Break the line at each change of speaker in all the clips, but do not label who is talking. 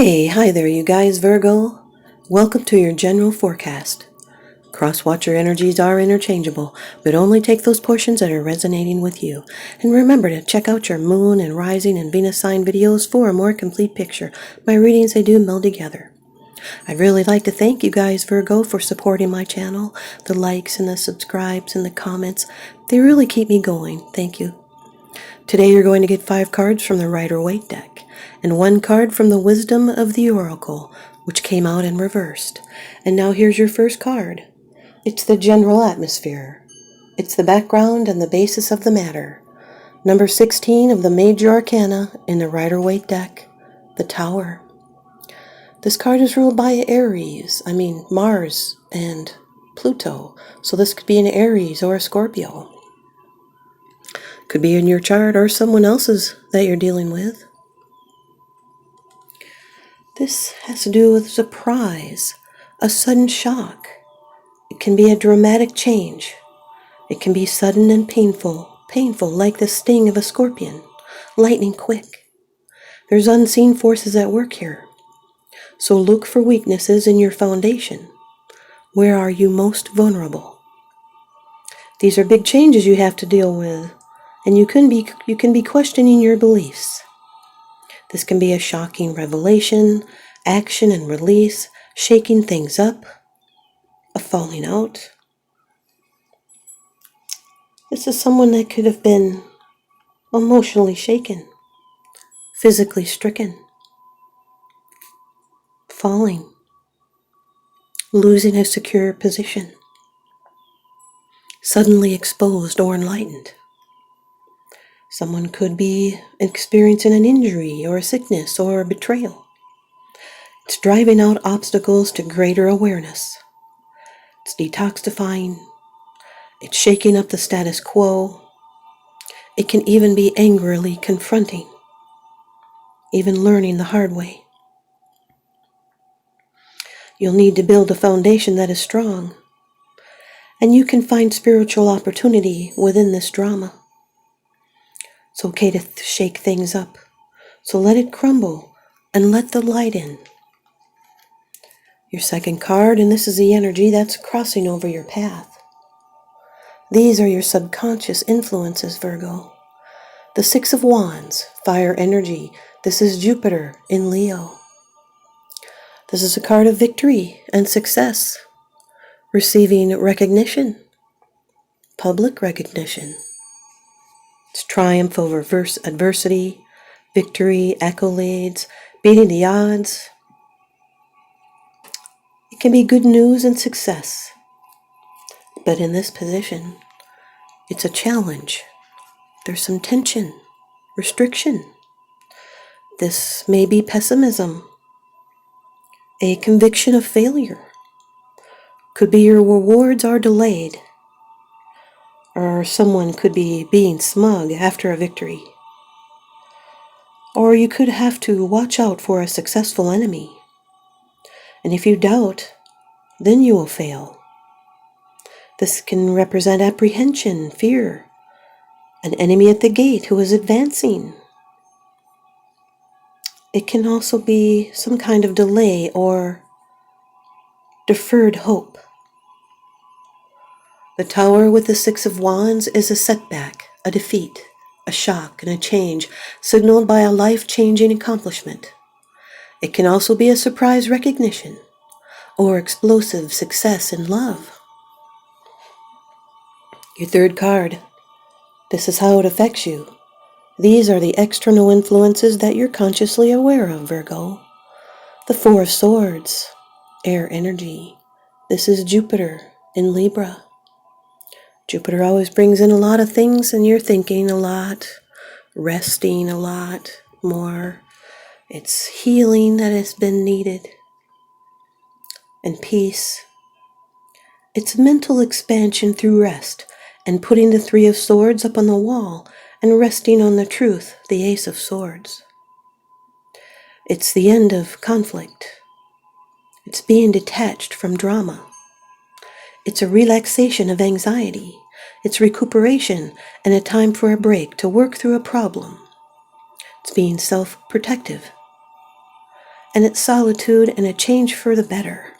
Hi there, you guys, Virgo. Welcome to your general forecast. Cross-watcher energies are interchangeable, but only take those portions that are resonating with you. And remember to check out your moon and rising and Venus sign videos for a more complete picture. My readings, they do meld together. I'd really like to thank you guys, Virgo, for supporting my channel. The likes and the subscribes and the comments, they really keep me going. Thank you. Today you're going to get 5 cards from the Rider-Waite deck, and 1 card from the Wisdom of the Oracle, which came out in reversed. And now here's your first card. It's the general atmosphere. It's the background and the basis of the matter. Number 16 of the Major Arcana in the Rider-Waite deck, the Tower. This card is ruled by Mars and Pluto, so this could be an Aries or a Scorpio. Could be in your chart or someone else's that you're dealing with. This has to do with surprise, a sudden shock. It can be a dramatic change. It can be sudden and painful like the sting of a scorpion, lightning quick. There's unseen forces at work here. So look for weaknesses in your foundation. Where are you most vulnerable? These are big changes you have to deal with. And you can be questioning your beliefs. This can be a shocking revelation, action and release, shaking things up, a falling out. This is someone that could have been emotionally shaken, physically stricken, falling, losing a secure position, suddenly exposed or enlightened. Someone could be experiencing an injury or a sickness or a betrayal. It's driving out obstacles to greater awareness. It's detoxifying. It's shaking up the status quo. It can even be angrily confronting, even learning the hard way. You'll need to build a foundation that is strong, and you can find spiritual opportunity within this drama. It's okay to shake things up, so let it crumble and let the light in. Your second card, and this is the energy that's crossing over your path. These are your subconscious influences, Virgo. The 6 of Wands, fire energy. This is Jupiter in Leo. This is a card of victory and success, receiving recognition, public recognition. It's triumph over adversity, victory, accolades, beating the odds. It can be good news and success. But in this position, it's a challenge. There's some tension, restriction. This may be pessimism, a conviction of failure. Could be your rewards are delayed, or someone could be being smug after a victory. Or you could have to watch out for a successful enemy. And if you doubt, then you will fail. This can represent apprehension, fear, an enemy at the gate who is advancing. It can also be some kind of delay or deferred hope. The Tower with the 6 of Wands is a setback, a defeat, a shock, and a change signaled by a life-changing accomplishment. It can also be a surprise recognition or explosive success in love. Your third card. This is how it affects you. These are the external influences that you're consciously aware of, Virgo. The 4 of Swords, air energy. This is Jupiter in Libra. Jupiter always brings in a lot of things, and you're thinking a lot, resting a lot more. It's healing that has been needed, and peace. It's mental expansion through rest, and putting the 3 of Swords up on the wall and resting on the truth, the Ace of Swords. It's the end of conflict. It's being detached from drama. It's a relaxation of anxiety. It's recuperation and a time for a break to work through a problem. It's being self-protective. and it's solitude and a change for the better.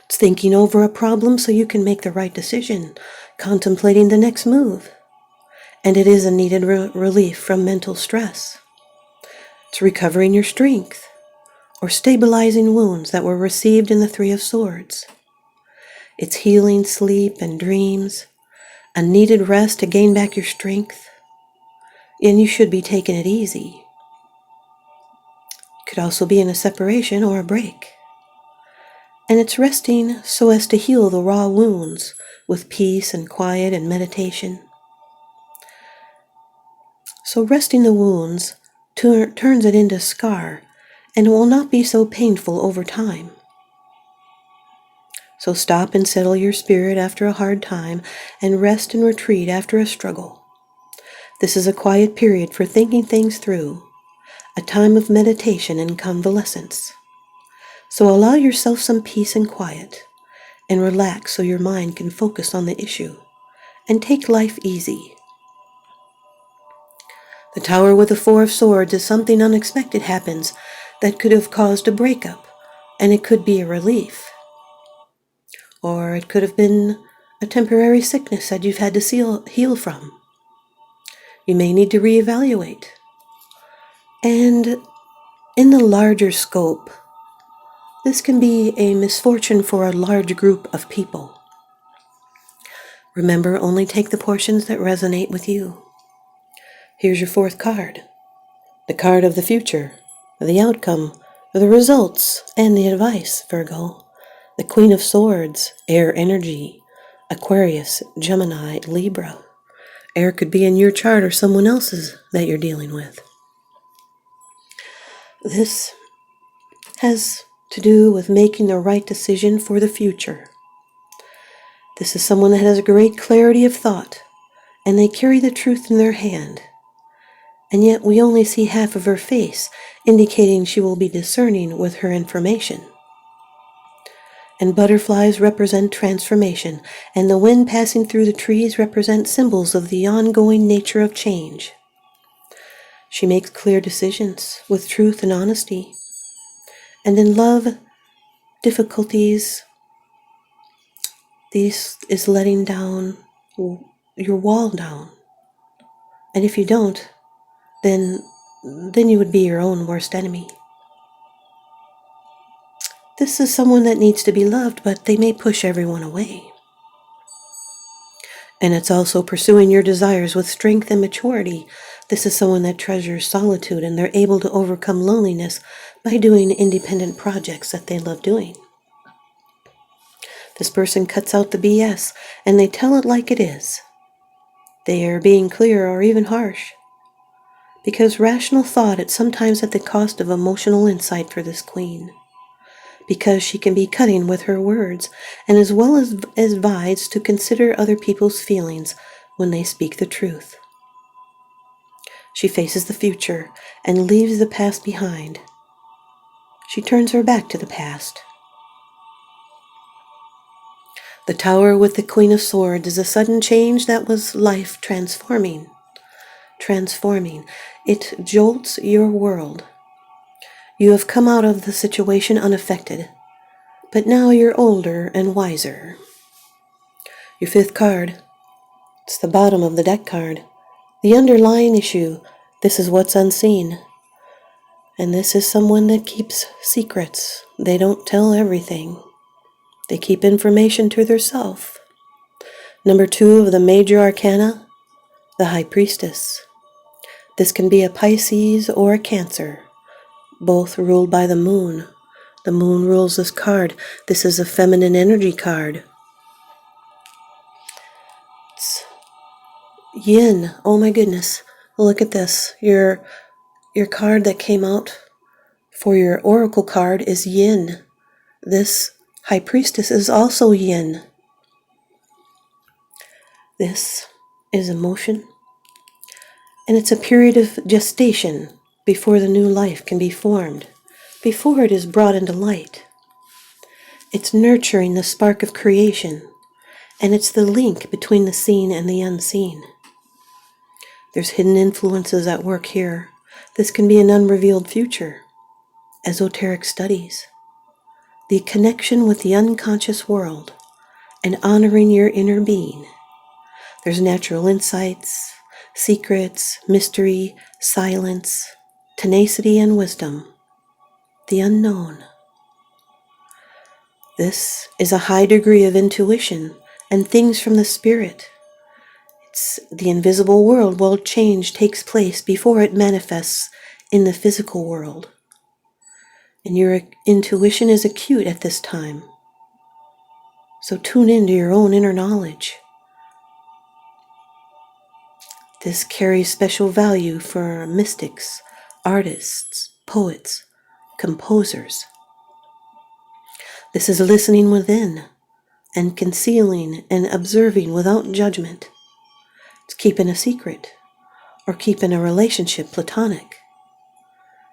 It's thinking over a problem so you can make the right decision, contemplating the next move. And it is a needed relief from mental stress. It's recovering your strength or stabilizing wounds that were received in the Three of Swords. It's healing sleep and dreams, a needed rest to gain back your strength. And you should be taking it easy. It could also be in a separation or a break. And it's resting so as to heal the raw wounds with peace and quiet and meditation. So resting the wounds turns it into scar, and it will not be so painful over time. So stop and settle your spirit after a hard time, and rest and retreat after a struggle. This is a quiet period for thinking things through, a time of meditation and convalescence. So allow yourself some peace and quiet, and relax so your mind can focus on the issue, and take life easy. The Tower with the Four of Swords is something unexpected happens that could have caused a breakup, and it could be a relief. Or it could have been a temporary sickness that you've had to heal from. You may need to reevaluate. And in the larger scope, this can be a misfortune for a large group of people. Remember, only take the portions that resonate with you. Here's your fourth card. The card of the future, the outcome, the results, and the advice, Virgo. The Queen of Swords, air energy, Aquarius, Gemini, Libra. Air could be in your chart or someone else's that you're dealing with. This has to do with making the right decision for the future. This is someone that has a great clarity of thought, and they carry the truth in their hand. And yet we only see half of her face, indicating she will be discerning with her information. And butterflies represent transformation, and the wind passing through the trees represent symbols of the ongoing nature of change. She makes clear decisions with truth and honesty. And in love, difficulties, this is letting down your wall down. And if you don't, then you would be your own worst enemy. This is someone that needs to be loved, but they may push everyone away. And it's also pursuing your desires with strength and maturity. This is someone that treasures solitude, and they're able to overcome loneliness by doing independent projects that they love doing. This person cuts out the BS, and they tell it like it is. They are being clear or even harsh. Because rational thought is sometimes at the cost of emotional insight for this queen. Because she can be cutting with her words, and as well as advised to consider other people's feelings when they speak the truth. She faces the future and leaves the past behind. She turns her back to the past. The Tower with the Queen of Swords is a sudden change that was life transforming. It jolts your world. You have come out of the situation unaffected, but now you're older and wiser. Your fifth card, it's the bottom of the deck card. The underlying issue, this is what's unseen. And this is someone that keeps secrets. They don't tell everything. They keep information to themselves. Number 2 of the major arcana, the High Priestess. This can be a Pisces or a Cancer, both ruled by the moon. The moon rules this card. This is a feminine energy card. It's YIN. Oh my goodness. Look at this. Your card that came out for your oracle card is YIN. This High Priestess is also YIN. This is emotion. And it's a period of gestation before the new life can be formed, before it is brought into light. It's nurturing the spark of creation, and it's the link between the seen and the unseen. There's hidden influences at work here. This can be an unrevealed future. esoteric studies, the connection with the unconscious world, and honoring your inner being. There's natural insights, secrets, mystery, silence, tenacity, and wisdom, the unknown. This is a high degree of intuition and things from the spirit. It's the invisible world while change takes place before it manifests in the physical world. And your intuition is acute at this time. So tune into your own inner knowledge. This carries special value for mystics, artists, poets, composers. This is listening within and concealing and observing without judgment. It's keeping a secret or keeping a relationship platonic.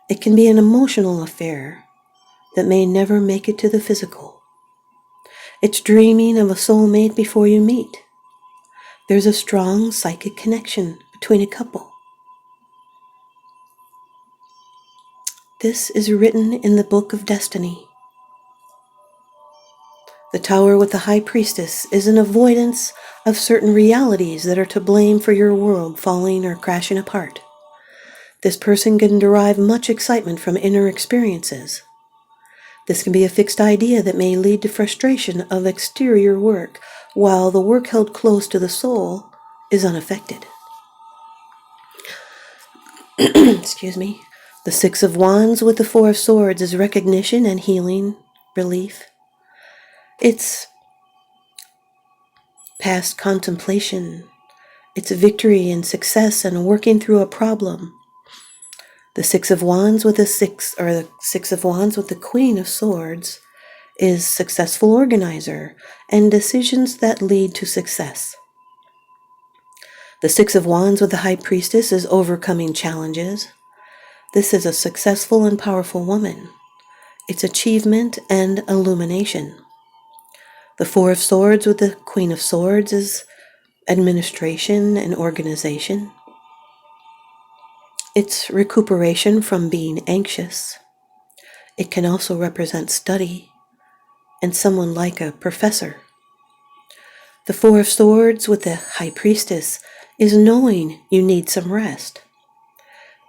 It can be an emotional affair that may never make it to the physical. It's dreaming of a soulmate before you meet. There's a strong psychic connection between a couple. This is written in the Book of Destiny. The Tower with the High Priestess is an avoidance of certain realities that are to blame for your world falling or crashing apart. This person can derive much excitement from inner experiences. This can be a fixed idea that may lead to frustration of exterior work, while the work held close to the soul is unaffected. Excuse me. The Six of Wands with the Four of Swords is recognition and healing, relief. It's past contemplation. It's victory and success and working through a problem. The Six of Wands with the Six of Wands with the Queen of Swords is successful organizer and decisions that lead to success. The Six of Wands with the High Priestess is overcoming challenges. This is a successful and powerful woman. It's achievement and illumination. The Four of Swords with the Queen of Swords is administration and organization. It's recuperation from being anxious. It can also represent study and someone like a professor. The Four of Swords with the High Priestess is knowing you need some rest.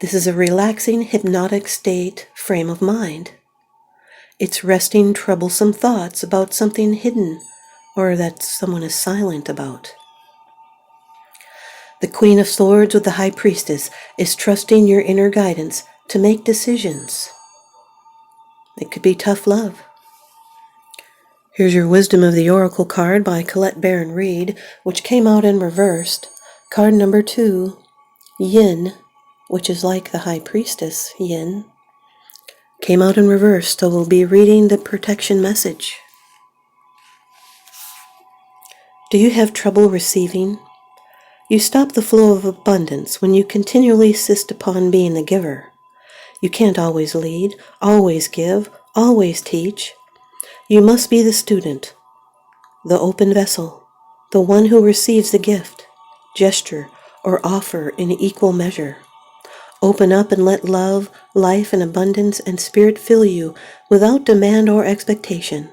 This is a relaxing, hypnotic state, frame of mind. It's resting troublesome thoughts about something hidden or that someone is silent about. The Queen of Swords with the High Priestess is trusting your inner guidance to make decisions. It could be tough love. Here's your Wisdom of the Oracle card by Colette Baron Reed, which came out in reversed. Card number 2, YIN, which is like the High Priestess, YIN, came out in reverse, so we'll be reading the protection message. Do you have trouble receiving? You stop the flow of abundance when you continually insist upon being the giver. You can't always lead, always give, always teach. You must be the student, the open vessel, the one who receives the gift, gesture, or offer in equal measure. Open up and let love, life, and abundance and spirit fill you without demand or expectation.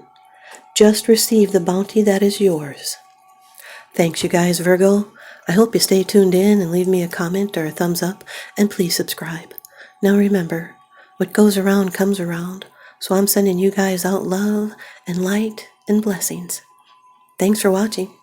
Just receive the bounty that is yours. Thanks, you guys, Virgo. I hope you stay tuned in and leave me a comment or a thumbs up, and please subscribe. Now remember, what goes around comes around, so I'm sending you guys out love and light and blessings. Thanks for watching.